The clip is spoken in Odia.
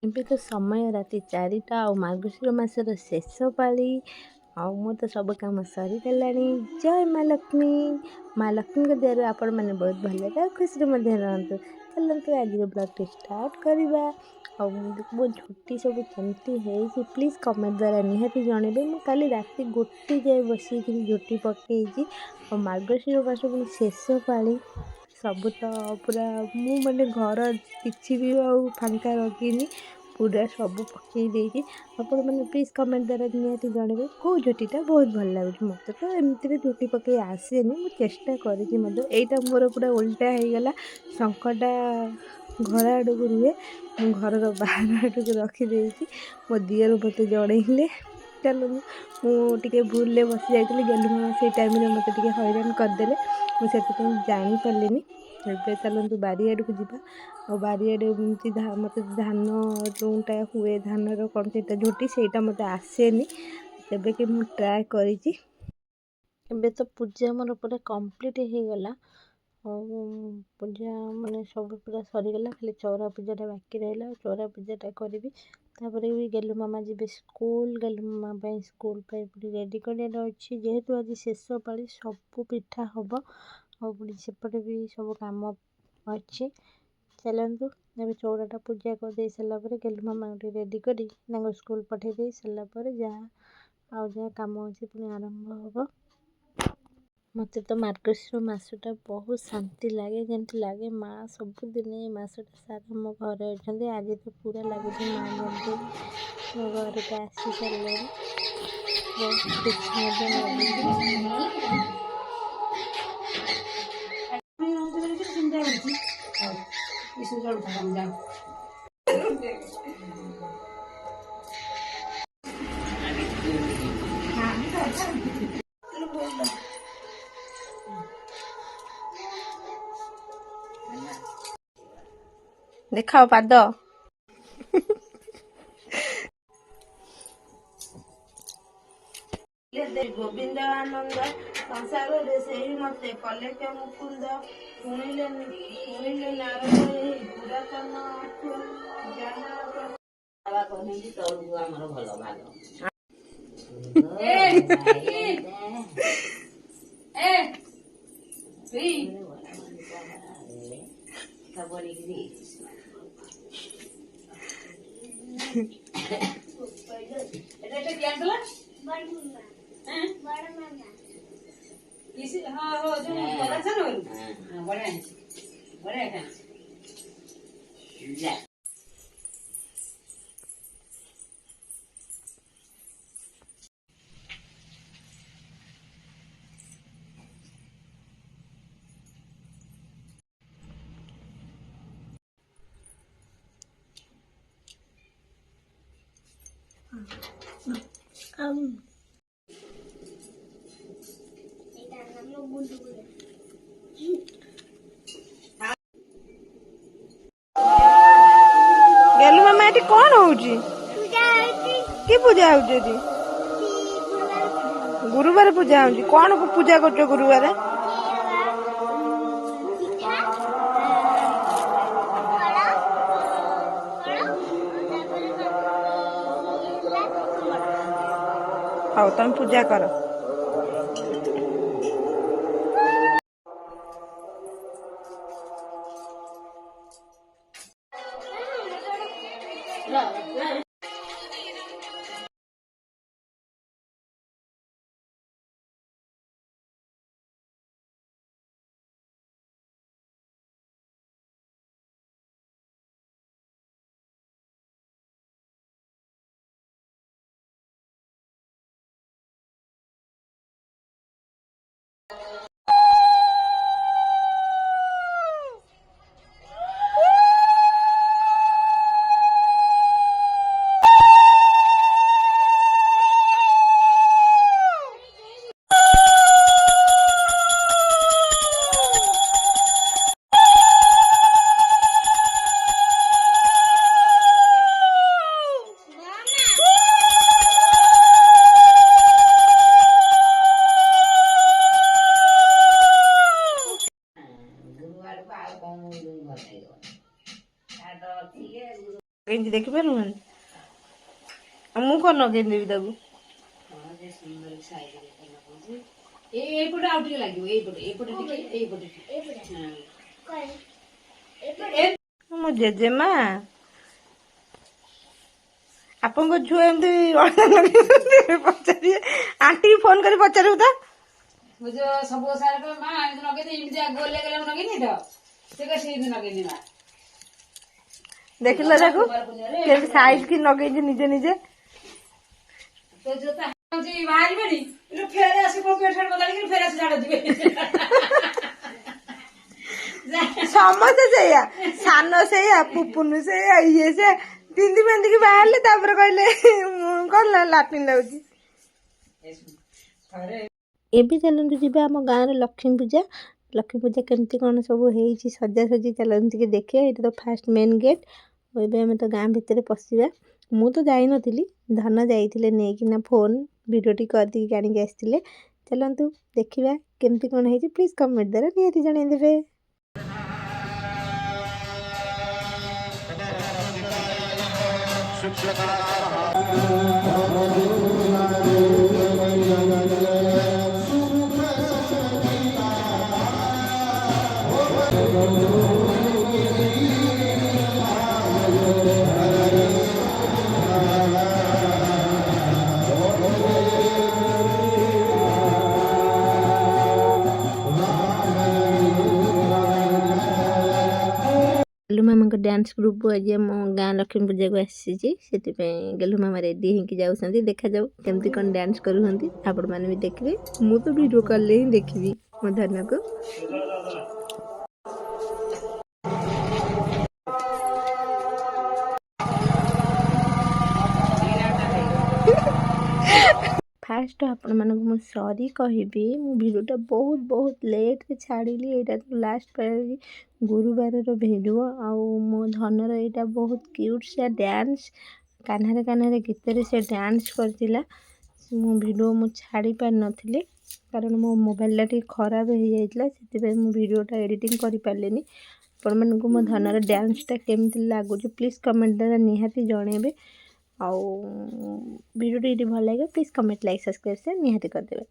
ଏବେ ତ ସମୟ ରାତି 4ଟା ଆଉ ମାର୍ଗଶିର ମାସର ଶେଷ ପାଳି। ଆଉ ମୁଁ ତ ସବୁ କାମ ସରିଗଲାଣି। ଜୟ ମା ଲକ୍ଷ୍ମୀ। ମା ଲକ୍ଷ୍ମୀଙ୍କ ଦୟାରୁ ଆପଣମାନେ ବହୁତ ଭଲରେ ଆଉ ଖୁସିରେ ମଧ୍ୟ ରହନ୍ତୁ। ଚାଲନ୍ତୁ ଆଜିର ବ୍ଲଗ୍ଟି ଷ୍ଟାର୍ଟ କରିବା। ଆଉ ମୋ ଝୋଟି ସବୁ କେମିତି ହେଇଛି ପ୍ଲିଜ୍ କମେଣ୍ଟ ଦ୍ୱାରା ନିହାତି ଜଣେଇବେ। ମୁଁ କାଲି ରାତି 1 ଯାଏ ବସିକିରି ଝୋଟି ପକେଇଛି। ଆଉ ମାର୍ଗଶିର ମାସ ପୁଣି ଶେଷ ପାଳି। ସବୁ ତ ପୁରା ମୁଁ ମାନେ ଘର କିଛି ବି ଆଉ ଫାଙ୍କା ରଖିନି, ପୁରା ସବୁ ପକେଇ ଦେଇଛି। ଆପଣମାନେ ପ୍ଲିଜ୍ କମେଣ୍ଟ ଦ୍ୱାରା ନିହାତି ଜଣେଇବେ କେଉଁ ଝୋଟିଟା ବହୁତ ଭଲ ଲାଗୁଛି। ମୋତେ ତ ଏମିତିରେ ଝୋଟି ପକେଇ ଆସେନି, ମୁଁ ଚେଷ୍ଟା କରିଛି ମଧ୍ୟ। ଏଇଟା ମୋର ପୁରା ଓଲଟା ହେଇଗଲା। ଶଙ୍ଖଟା ଘର ଆଡ଼କୁ ରୁହେ, ମୁଁ ଘରର ବାହାର ଆଡ଼କୁ ରଖିଦେଇଛି। ମୋ ଦିଅର ମୋତେ ଜଣେଇଲେ। ଚାଲନ୍ତୁ, ମୁଁ ଟିକେ ଭୁଲରେ ବସି ଯାଇଥିଲି। ଗେଲୁମାମା ସେଇ ଟାଇମ୍ରେ ମୋତେ ଟିକେ ହଇରାଣ କରିଦେଲେ, ମୁଁ ସେଥିପାଇଁ ଜାଣିପାରିଲିନି। ଏବେ ଚାଲନ୍ତୁ ବାରିଆଡ଼କୁ ଯିବା। ଆଉ ବାରିଆଡ଼େ ଏମିତି ମୋତେ ଧାନ ଯେଉଁଟା ହୁଏ, ଧାନର କ'ଣ ସେଇଟା ଝୋଟି, ସେଇଟା ମୋତେ ଆସେନି। ତେବେ କି ମୁଁ ଟ୍ରାଏ କରିଛି। ଏବେ ତ ପୂଜା ମୋର ପୁରା କମ୍ପ୍ଲିଟ୍ ହେଇଗଲା। ଆଉ ପୂଜା ମାନେ ସବୁ ପୁରା ସରିଗଲା, ଖାଲି ଚଉରା ପୂଜାଟା ବାକି ରହିଲା। ଚଉରା ପୂଜାଟା କରିବି। ତାପରେ ବି ଗେଲୁମାମା ଯିବେ ସ୍କୁଲ। ଗେଲୁମାମା ପାଇଁ ସ୍କୁଲ ପାଇଁ ପୁଣି ରେଡ଼ି କରିବାର ଅଛି। ଯେହେତୁ ଆଜି ଶେଷ ପାଳି ସବୁ ପିଠା ହେବ, ଆଉ ପୁଣି ସେପଟେ ବି ସବୁ କାମ ଅଛି। ଚାଲନ୍ତୁ ଏବେ ଚଉରାଟା ପୂଜା କରିଦେଇ ସାରିଲା ପରେ ଗେଲୁମାମାଙ୍କୁ ଟିକେ ରେଡ଼ି କରି ତାଙ୍କ ସ୍କୁଲ ପଠାଇ ଦେଇ ସାରିଲା ପରେ ଯାହା କାମ ଅଛି ପୁଣି ଆରମ୍ଭ ହେବ। ମୋତେ ତ ମାର୍ଗଶିର ମାସଟା ବହୁତ ଶାନ୍ତି ଲାଗେ, ଯେମିତି ଲାଗେ ମା ସବୁଦିନ ଏ ମାସଟା ସାରା ମୋ ଘରେ ଅଛନ୍ତି। ଆଜି ତ ପୁରା ଲାଗୁଛି ମା ଯେମିତି ମୋ ଘରକୁ ଆସି ସାରିଲେଣି। ବହୁତ ଖୁସି ମଧ୍ୟ ଲାଗୁଛି। ଦେଖାଅ ପାଦ। ଗୋବିନ୍ଦ ଆନନ୍ଦ ସଂସାରରେ ସେହି ମତେ କଲେଜ ମୁକୁନ୍ଦ। ଶୁଣିଲେ ନାରଦ ଏହି ପୁରାତନ ଯାହା କହିଲି ତଳକୁ ଆମର ଭଲ ଭାଗ। ଗେଲୁମାମା ଏଠି କ'ଣ ହଉଛି? କି ପୂଜା ହଉଛି ଏଠି? ଗୁରୁବାର ପୂଜା ହଉଛି। କ'ଣ ପୂଜା କରୁଛ ଗୁରୁବାର? ହଉ ତମେ ପୂଜା କର। ଲଗେଇଛି ଦେଖିପାରୁନି ମୁଁ କ'ଣ ଲଗେଇଦେବି ତାକୁ এইপটে ଆଉ ଟିକେ ଲାଗିବ ଏଇପଟେ ମୋ ଜେଜେମା ଆପଣଙ୍କ ଝିଅ ଏମିତି ପଚାରିବେ ଆଣ୍ଟି ଫୋନ କରି ପଚାରିବୁ ତ ସବୁ ସାର ମା ଏମିତି ଲଗେଇ ଏମିତି ଗୋଲେ ଗଲେ ଲଗେଇନି ତ ସେ ସେମିତି ଲଗେଇନି ମା ଦେଖିଲ ତାକୁ କେମିତି ସାଇଜ କି ଲଗେଇଛି ନିଜେ ନିଜେ ତ ଜୋତା ହଉଛି ବାହାରିବେନି ଫେରେ ଆସି କୋଉ ପେଟ ବଦଳିକି ଫେରେ ଆସି ଝାଡ ଯିବେ ସମସ୍ତେ ସେଇଆ ସାନ ସେଇଆ ପୁପୁନୁ ସେଇଆ ଇଏ ସେ ପିନ୍ଧି ପିନ୍ଧିକି ବାହାରିଲେ ତାପରେ କହିଲେ କ'ଣ ଲାଟିନ୍ ଲାଗୁଛି ଏବେ ଚାଲନ୍ତୁ ଯିବା ଆମ ଗାଁର ଲକ୍ଷ୍ମୀ ପୂଜା କେମିତି କ'ଣ ସବୁ ହେଇଛି ସଜାସଜି ଚାଲନ୍ତୁ ଟିକେ ଦେଖିବା ଏଇଟା ତ ଫାଷ୍ଟ ମେନ୍ ଗେଟ୍ ଏବେ ଆମେ ତ ଗାଁ ଭିତରେ ପଶିବା ମୁଁ ତ ଯାଇନଥିଲି ଧନ ଯାଇଥିଲେ ନେଇକିନା ଫୋନ୍ ଭିଡ଼ିଓଟି କରିଦେଇକି ଆଣିକି ଆସିଥିଲେ ଚାଲନ୍ତୁ ଦେଖିବା କେମିତି କ'ଣ ହେଇଛି ପ୍ଲିଜ୍ କମେଣ୍ଟ ଦ୍ୱାରା ନିହାତି ଜଣେଇଦେବେ गेलु मामा डांस ग्रुप आज आम गाँ लक्ष्मी पूजा को आसी गेलु मामा रेडी होकर जाऊँगी देखा जाऊ केमती कौन डांस करूँ आपण मैंने भी देखिए मु तो वीडियो कॉल ही देखी मो धन को फास्ट आपण मानक मु सॉरी कहबी मु वीडियोटा बहुत बहुत लेट रे छाड़िली एटा तो लास्ट पारी गुरुवार रो वीडियो आउ मो धनर एटा बहुत क्यूट से डांस कान्हारे गीत रे से डांस करतिला मो वीडियो मु छाड़ी पार नथिले कारण मो मोबाइल टी खराब हो जाइतला सेति मु वीडियोटा एडिटिंग करि पारलेनी आपण मानक मो धनर डांसटा केमति लागु प्लीज कमेंट द्वारा निहाती जणेबे आउ वीडियो ये भल लगे प्लीज कमेंट लाइक सब्सक्राइब से निहाती करदेवे।